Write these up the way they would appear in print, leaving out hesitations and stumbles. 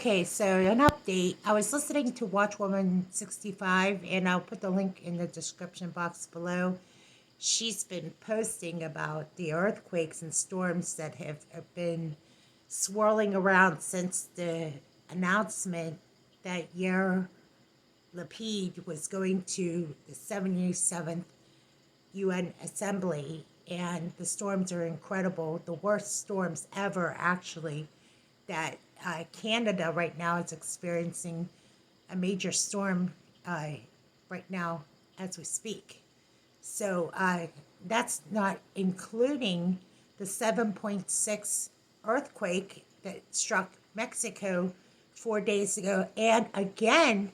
Okay, so an update. I was listening to Watchwoman 65, and I'll put the link in the description box below. She's been posting about the earthquakes and storms that have been swirling around since the announcement that Yair Lapid was going to the 77th UN Assembly, and the storms are incredible. The worst storms ever, actually, that Canada right now is experiencing a major storm right now as we speak. So that's not including the 7.6 earthquake that struck Mexico 4 days ago. And again,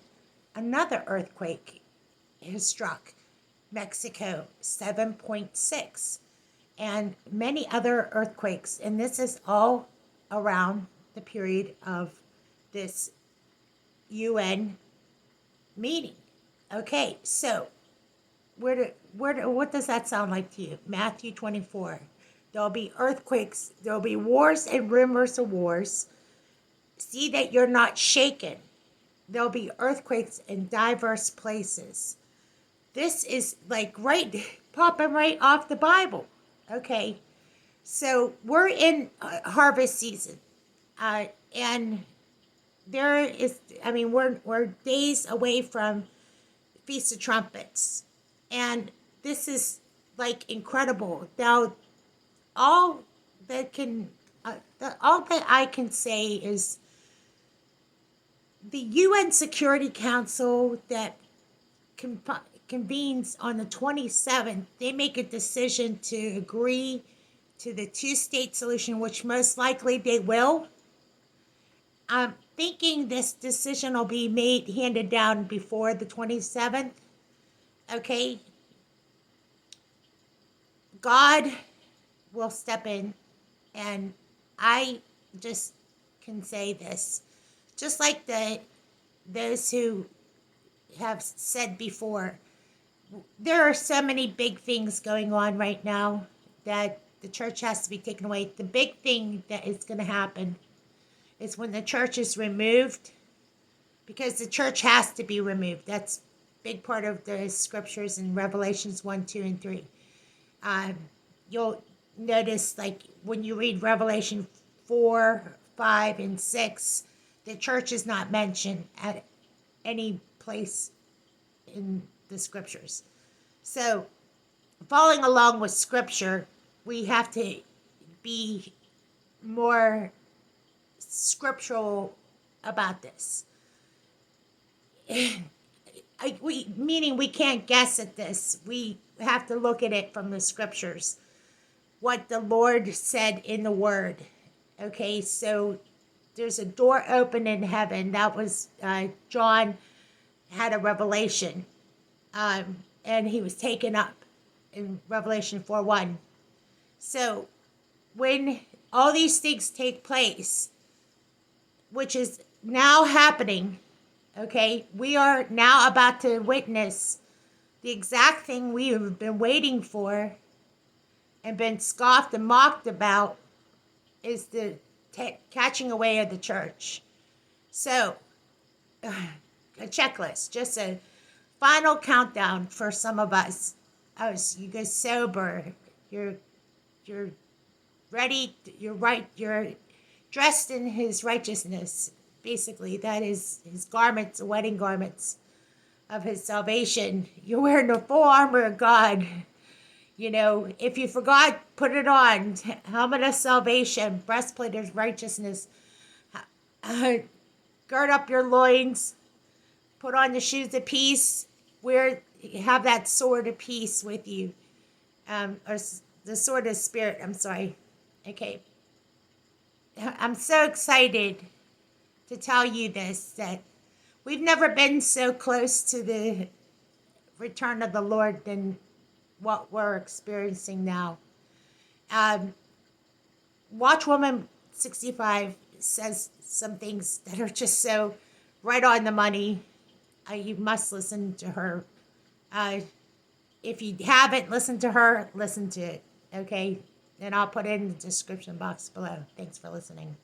another earthquake has struck Mexico, 7.6. And many other earthquakes. And this is all around the period of this UN meeting. Okay, so what does that sound like to you? Matthew 24. There'll be earthquakes, there'll be wars and rumors of wars. See that you're not shaken. There'll be earthquakes in diverse places. This is like popping right off the Bible. Okay, so we're in harvest season. And there is, we're days away from Feast of Trumpets. And this is like incredible. Now, all that I can say is the UN Security Council that convenes on the 27th, they make a decision to agree to the two-state solution, which most likely they will. I'm thinking this decision will be handed down before the 27th. Okay. God will step in, and I just can say this. Just like those who have said before, there are so many big things going on right now that the church has to be taken away. The big thing that is going to happen is when the church is removed, because the church has to be removed. That's a big part of the scriptures in Revelations 1, 2, and 3. You'll notice, like, when you read Revelation 4, 5, and 6, the church is not mentioned at any place in the scriptures. So, following along with scripture, we have to be more scriptural about this. Meaning we can't guess at this. We have to look at it from the scriptures. What the Lord said in the Word. Okay, so there's a door open in heaven. That was John had a revelation. And he was taken up in Revelation 4:1. So when all these things take place, which is now happening, okay, we are now about to witness the exact thing we have been waiting for and been scoffed and mocked about, is the catching away of the church. So, a checklist, just a final countdown for some of us. Oh, so you go sober, you're ready, you're right, you're dressed in his righteousness. Basically, that is his garments, the wedding garments of his salvation. You're wearing the full armor of God. You know, if you forgot, put it on. Helmet of salvation, breastplate of righteousness. Gird up your loins. Put on the shoes of peace. Have that sword of peace with you. Or the sword of spirit, I'm sorry. Okay. I'm so excited to tell you this, that we've never been so close to the return of the Lord than what we're experiencing now. Watchwoman 65 says some things that are just so right on the money. You must listen to her. If you haven't listened to her, listen to it. Okay? And I'll put it in the description box below. Thanks for listening.